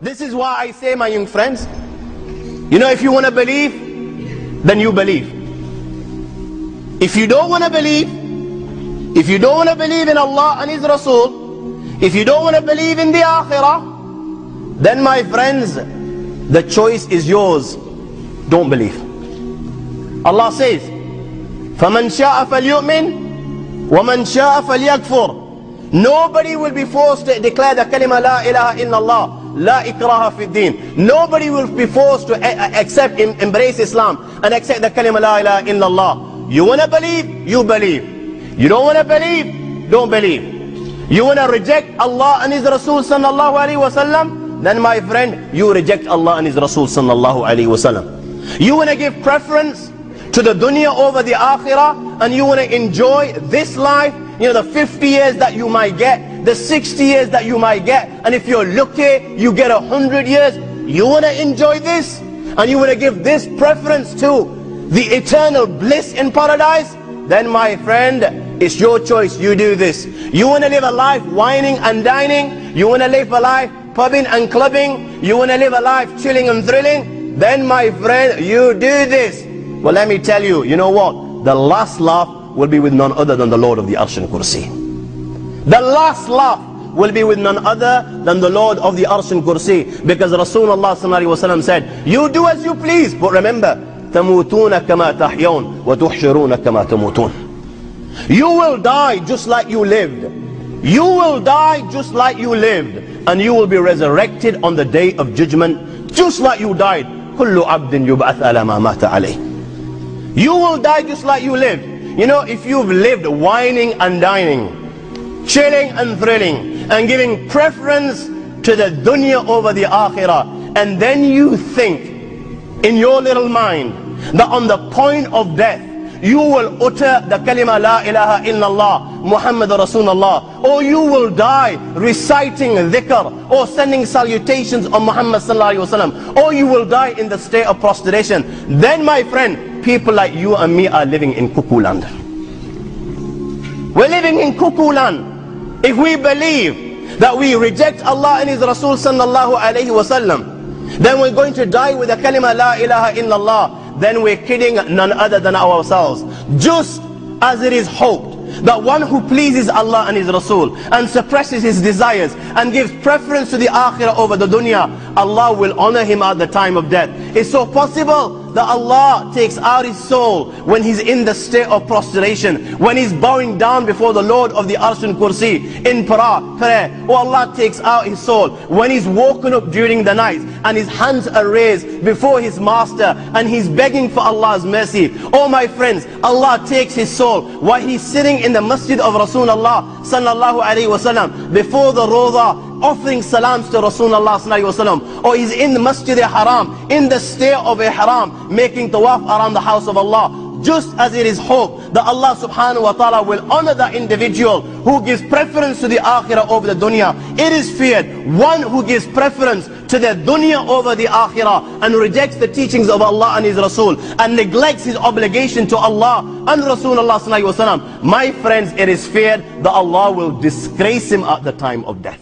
This is why I say, my young friends, you know, if you want to believe, then you believe. If you don't want to believe, if you don't want to believe in Allah and His Rasul, if you don't want to believe in the Akhirah, then my friends, the choice is yours. Don't believe. Allah says, فَمَنْ شَاءَ فَلْيُؤْمِنْ وَمَنْ شَاءَ فَلْيَكْفُرْ. Nobody will be forced to declare the kalima La ilaha illallah. La ikraha fi din. Nobody will be forced to embrace Islam and accept the kalima La ilaha illallah. You want to believe? You believe. You don't want to believe? Don't believe. You want to reject Allah and His Rasul sallallahu alaihi wasallam? Then my friend, you reject Allah and His Rasul sallallahu alaihi wasallam. You want to give preference to the dunya over the akhirah, and you want to enjoy this life, you know, the 50 years that you might get, the 60 years that you might get, and if you're lucky, you get 100 years. You want to enjoy this, and you want to give this preference to the eternal bliss in paradise? Then my friend, it's your choice. You do this. You want to live a life whining and dining? You want to live a life pubbing and clubbing? You want to live a life chilling and thrilling? Then my friend, you do this. Well, let me tell you, you know what? The last laugh will be with none other than the Lord of the Arsh and Kursi. The last laugh will be with none other than the Lord of the Arsh and Kursi. Because Rasulullah sallallahu alaihi wasallam said, you do as you please, but remember, تَمُوتُونَ كَمَا تَحْيَوْنَ وَتُحْشَرُونَ كَمَا تَمُوتُونَ. You will die just like you lived. You will die just like you lived. And you will be resurrected on the day of judgment just like you died. كُلُّ عَبْدٍ يُبْعَثْ عَلَى مَا مَاتَ عَلَيْهِ. You will die just like you lived. You know, if you've lived whining and dining, chilling and thrilling, and giving preference to the dunya over the akhirah, and then you think in your little mind that on the point of death you will utter the kalima La ilaha illallah Muhammad Rasulullah, or you will die reciting dhikr or sending salutations on Muhammad sallallahu alaihi wasallam, or you will die in the state of prostration, then my friend, people like you and me are living in cuckoo land. We're living in cuckoo land. If we believe that we reject Allah and His Rasul sallallahu alaihi wasallam, then we're going to die with the kalima La ilaha illallah. Then we're kidding none other than ourselves. Just as it is hoped that one who pleases Allah and His Rasul and suppresses his desires and gives preference to the akhirah over the dunya, Allah will honor him at the time of death. It's so possible that Allah takes out his soul when he's in the state of prostration, when he's bowing down before the Lord of the Arsh and Kursi in prayer. Or Allah takes out his soul when he's woken up during the night and his hands are raised before his master and he's begging for Allah's mercy. Oh my friends, Allah takes his soul while he's sitting in the masjid of Rasulullah sallallahu alaihi wasallam before the Rawdah, offering salams to Rasulullah sallallahu alaihi wasallam, or he's in the Masjid al-Haram in the state of ihram, making tawaf around the house of Allah. Just as it is hoped that Allah subhanahu wa ta'ala will honor that individual who gives preference to the akhirah over the dunya, it is feared one who gives preference to the dunya over the akhirah and rejects the teachings of Allah and His Rasul and neglects his obligation to Allah and Rasulullah sallallahu alaihi wasallam, my friends, it is feared that Allah will disgrace him at the time of death.